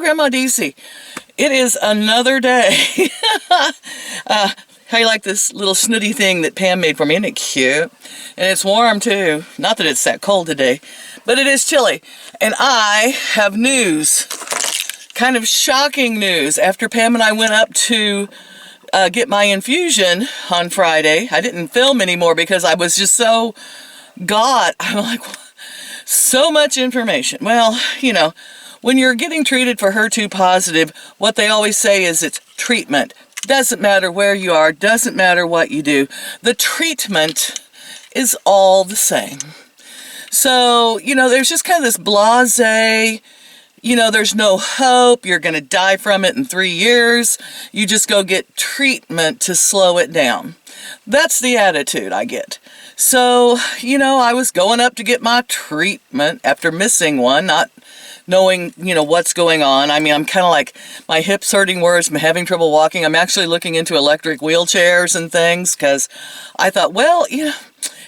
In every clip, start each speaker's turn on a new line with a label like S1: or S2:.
S1: Grandma DC. It is another day. How you like this little snooty thing that Pam made for me? Isn't it cute? And it's warm too. Not that it's that cold today, but it is chilly. And I have news, kind of shocking news. After Pam and I went up to get my infusion on Friday, I didn't film anymore because I was just so I'm like, so much information. Well, you know, when you're getting treated for HER2 positive, what they always say is it's treatment. Doesn't matter where you are, doesn't matter what you do. The treatment is all the same. So, you know, there's just kind of this blasé, you know, there's no hope, you're going to die from it in 3 years. You just go get treatment to slow it down. That's the attitude I get. So, you know, I was going up to get my treatment after missing one, not knowing, you know, what's going on. I mean, I'm kind of like, my hips hurting worse, I'm having trouble walking. I'm actually looking into electric wheelchairs and things because I thought, well, you know,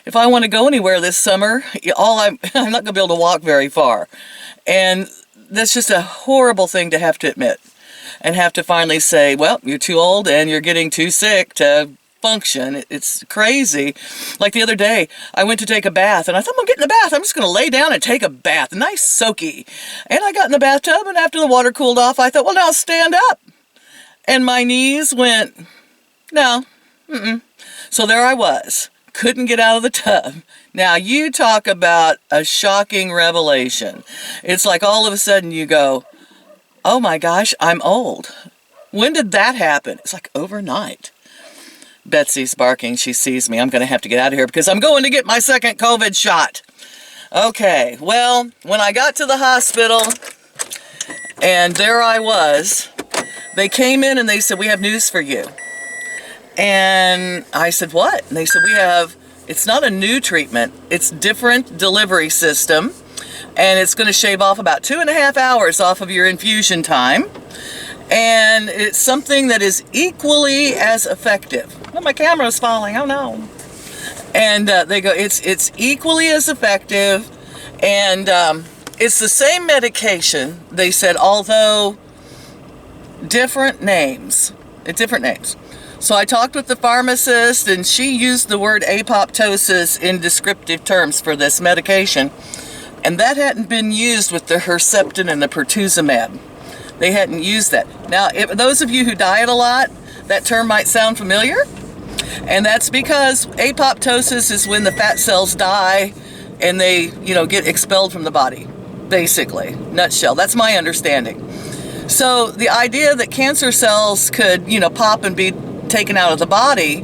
S1: if I want to go anywhere this summer, I'm not going to be able to walk very far. And that's just a horrible thing to have to admit and have to finally say, well, you're too old and you're getting too sick to function. It's crazy. Like the other day, I went to take a bath and I thought, I'm getting in the bath. I'm just going to lay down and take a bath. Nice soaky. And I got in the bathtub, and after the water cooled off, I thought, well, now stand up. And my knees went, no. So there I was. Couldn't get out of the tub. Now you talk about a shocking revelation. It's like all of a sudden you go, oh my gosh, I'm old. When did that happen? It's like overnight. Betsy's barking. She sees me. I'm going to have to get out of here because I'm going to get my second COVID shot. Okay, well, when I got to the hospital and there I was, they came in and they said, we have news for you. And I said, what? And they said, it's not a new treatment. It's different delivery system. And it's going to shave off about 2.5 hours off of your infusion time. And it's something that is equally as effective. Oh, my camera's falling. Oh, no. And they go, it's equally as effective. And it's the same medication, they said, although different names. It's different names. So I talked with the pharmacist, and she used the word apoptosis in descriptive terms for this medication. And that hadn't been used with the Herceptin and the pertuzumab. They hadn't used that. Now, those of you who diet a lot, that term might sound familiar. And that's because apoptosis is when the fat cells die and they, you know, get expelled from the body, basically. Nutshell. That's my understanding. So the idea that cancer cells could, you know, pop and be taken out of the body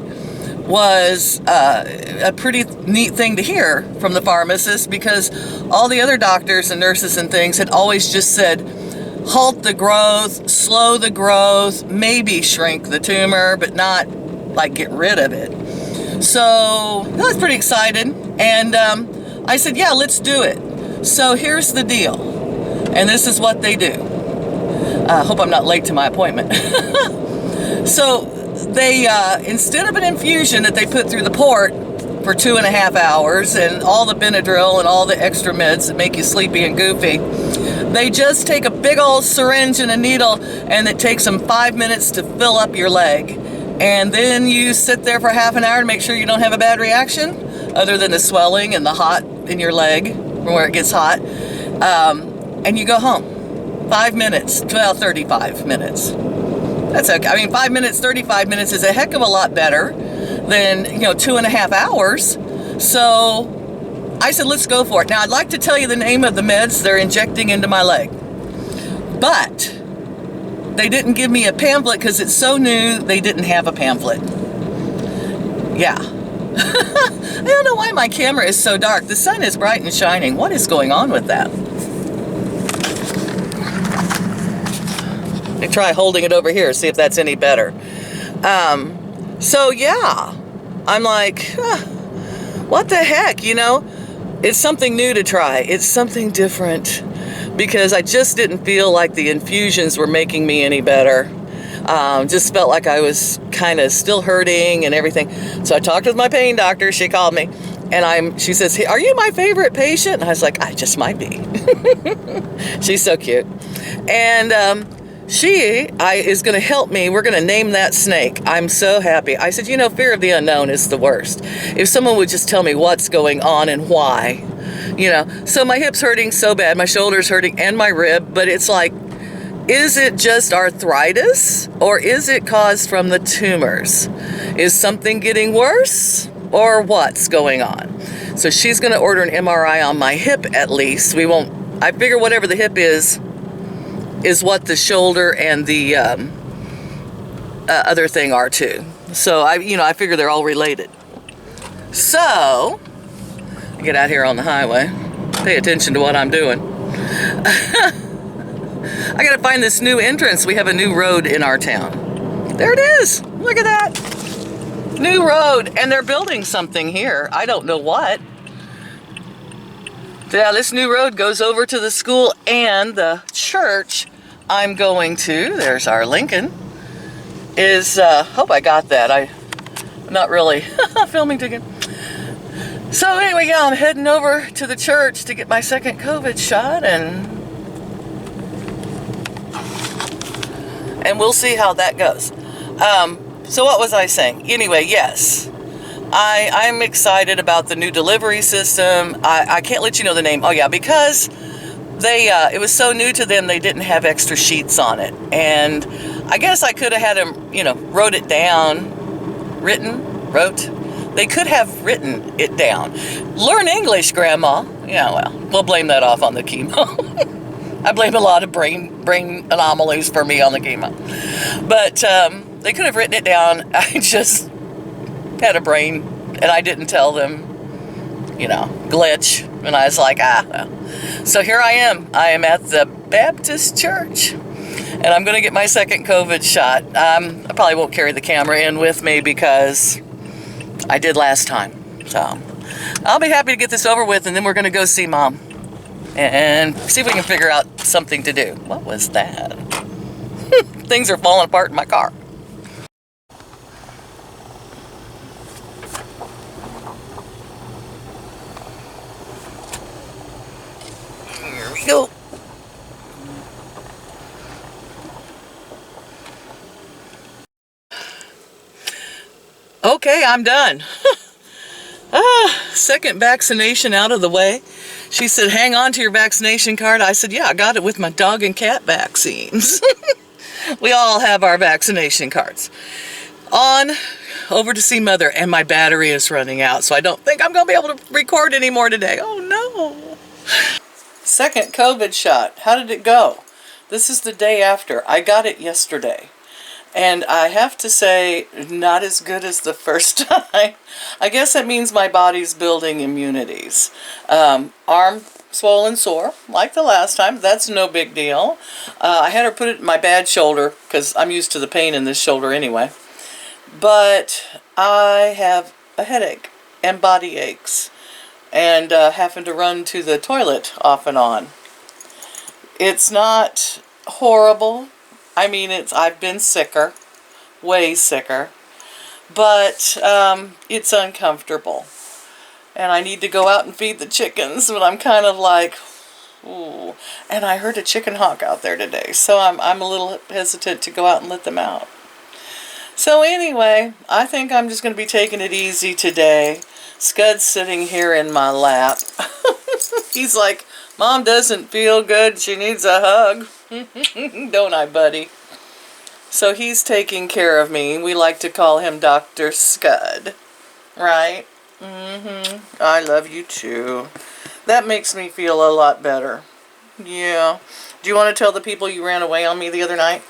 S1: was a pretty neat thing to hear from the pharmacist, because all the other doctors and nurses and things had always just said, halt the growth, slow the growth, maybe shrink the tumor, but not like get rid of it. So I was pretty excited, and I said, yeah, let's do it. So here's the deal, and this is what they do. I hope I'm not late to my appointment. So they, instead of an infusion that they put through the port for 2.5 hours and all the Benadryl and all the extra meds that make you sleepy and goofy, they just take a big old syringe and a needle, and it takes them 5 minutes to fill up your leg. And then you sit there for half an hour to make sure you don't have a bad reaction, other than the swelling and the hot in your leg from where it gets hot. And you go home. 5 minutes, well, 35 minutes. That's okay. I mean, 5 minutes, 35 minutes is a heck of a lot better than, 2.5 hours. So I said, let's go for it. Now, I'd like to tell you the name of the meds they're injecting into my leg. But they didn't give me a pamphlet because it's so new, they didn't have a pamphlet. Yeah. I don't know why my camera is so dark. The sun is bright and shining. What is going on with that? I try holding it over here, see if that's any better. So yeah, I'm like, what the heck, It's something new to try. It's something different, because I just didn't feel like the infusions were making me any better. Just felt like I was kind of still hurting and everything. So I talked with my pain doctor. She called me, And she says, hey, are you my favorite patient? And I was like, I just might be. She's so cute. And she is going to help me. We're going to name that snake. I'm so happy. I said, fear of the unknown is the worst. If someone would just tell me what's going on and why, So my hip's hurting so bad, my shoulder's hurting, and my rib, but it's like, is it just arthritis, or is it caused from the tumors? Is something getting worse, or what's going on? So she's going to order an MRI on my hip at least. I figure whatever the hip is what the shoulder and the other thing are too. So I figure they're all related. So I get out here on the highway, pay attention to what I'm doing. I gotta find this new entrance. We have a new road in our town. There it is. Look at that. New road, and they're building something here. I don't know what. Yeah, this new road goes over to the school and the church I'm going to. There's our Lincoln. Hope I got that. I'm not really filming too good. So anyway, yeah, I'm heading over to the church to get my second COVID shot, and we'll see how that goes. So what was I saying? Anyway, yes. I'm excited about the new delivery system. I can't let you know the name. Oh yeah, because it was so new to them, they didn't have extra sheets on it. And I guess I could have had them, wrote it down. They could have written it down. Learn English, Grandma. Yeah, well, we'll blame that off on the chemo. I blame a lot of brain anomalies for me on the chemo. But they could have written it down. I just had a brain, and I didn't tell them, glitch. And I was like, well. So here I am. I am at the Baptist church, and I'm going to get my second COVID shot. I probably won't carry the camera in with me because I did last time. So I'll be happy to get this over with, and then we're going to go see Mom and see if we can figure out something to do. What was that? Things are falling apart in my car. Here we go. Okay, I'm done. Second vaccination out of the way. She said, hang on to your vaccination card. I said, yeah, I got it with my dog and cat vaccines. We all have our vaccination cards. On over to see Mother, and my battery is running out, so I don't think I'm going to be able to record anymore today. Oh no. Second COVID shot. How did it go? This is the day after. I got it yesterday. And I have to say, not as good as the first time. I guess that means my body's building immunities. Arm swollen sore, like the last time. That's no big deal. I had her put it in my bad shoulder, because I'm used to the pain in this shoulder anyway. But I have a headache and body aches, and having to run to the toilet off and on. It's not horrible. I mean, I've been sicker, way sicker, but it's uncomfortable. And I need to go out and feed the chickens, but I'm kind of like, ooh. And I heard a chicken hawk out there today, so I'm a little hesitant to go out and let them out. So anyway, I think I'm just going to be taking it easy today. Scud's sitting here in my lap. He's like, Mom doesn't feel good, she needs a hug. Don't I, buddy? So he's taking care of me. We like to call him Dr. Scud. Right? I love you too. That makes me feel a lot better. Yeah. Do you want to tell the people you ran away on me the other night?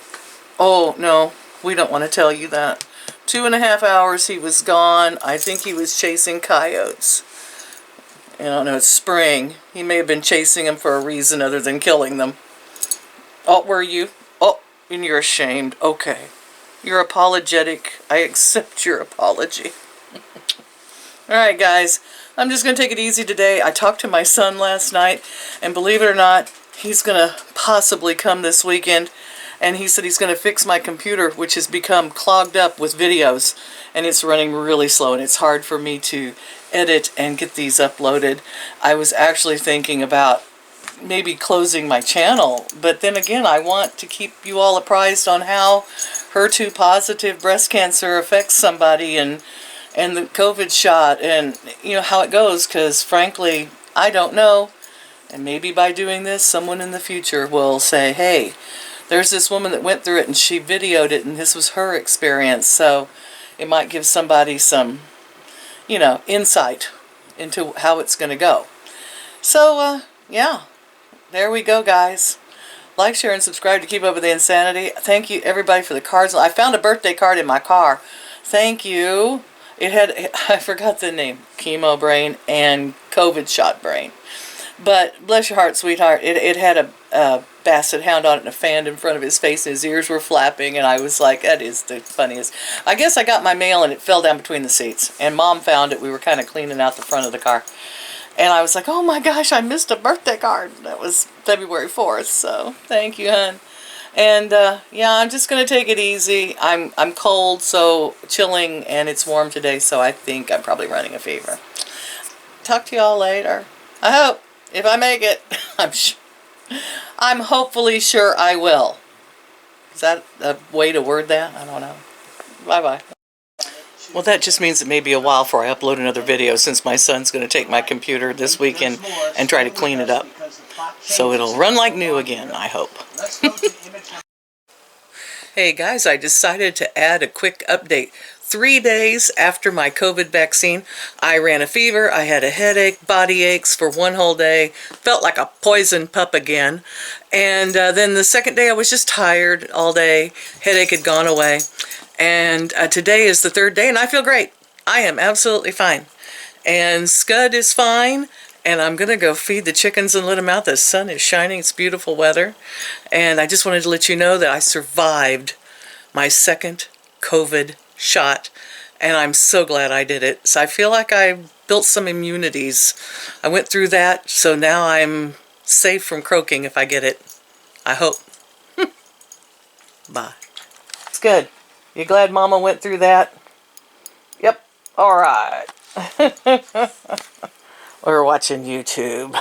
S1: Oh, no. We don't want to tell you that. 2.5 hours he was gone. I think he was chasing coyotes. I don't know, it's spring. He may have been chasing them for a reason other than killing them. Oh, were you? Oh, and you're ashamed. Okay. You're apologetic. I accept your apology. Alright, guys. I'm just going to take it easy today. I talked to my son last night, and believe it or not, he's going to possibly come this weekend, and he said he's going to fix my computer, which has become clogged up with videos, and it's running really slow, and it's hard for me to edit and get these uploaded. I was actually thinking about maybe closing my channel, but then again, I want to keep you all apprised on how HER2 positive breast cancer affects somebody, and the COVID shot, and you know how it goes, because frankly I don't know. And maybe by doing this, someone in the future will say, hey, there's this woman that went through it and she videoed it and this was her experience. So it might give somebody some, you know, insight into how it's going to go. So, yeah, there we go, guys. Like, share, and subscribe to keep up with the insanity. Thank you, everybody, for the cards. I found a birthday card in my car. Thank you. It had, I forgot the name, chemo brain and COVID shot brain. But bless your heart, sweetheart, it had a basset hound on it and a fan in front of his face, and his ears were flapping, and I was like, that is the funniest. I guess I got my mail and it fell down between the seats, and Mom found it. We were kind of cleaning out the front of the car. And I was like, oh my gosh, I missed a birthday card. That was February 4th, so thank you, hon. And yeah, I'm just going to take it easy. I'm cold, so chilling, and it's warm today, so I think I'm probably running a fever. Talk to y'all later. I hope. If I make it, I'm hopefully sure I will. Is that a way to word that? I don't know. Bye-bye. Well, that just means it may be a while before I upload another video, since my son's going to take my computer this weekend and try to clean it up. So it'll run like new again, I hope. Hey guys, I decided to add a quick update. 3 days after my COVID vaccine, I ran a fever, I had a headache, body aches for one whole day, felt like a poison pup again. And then the second day I was just tired all day, headache had gone away. And today is the third day and I feel great. I am absolutely fine. And Scud is fine. And I'm going to go feed the chickens and let them out. The sun is shining. It's beautiful weather. And I just wanted to let you know that I survived my second COVID shot. And I'm so glad I did it. So I feel like I built some immunities. I went through that. So now I'm safe from croaking if I get it. I hope. Bye. It's good. You glad Mama went through that? Yep. All right. We're watching YouTube.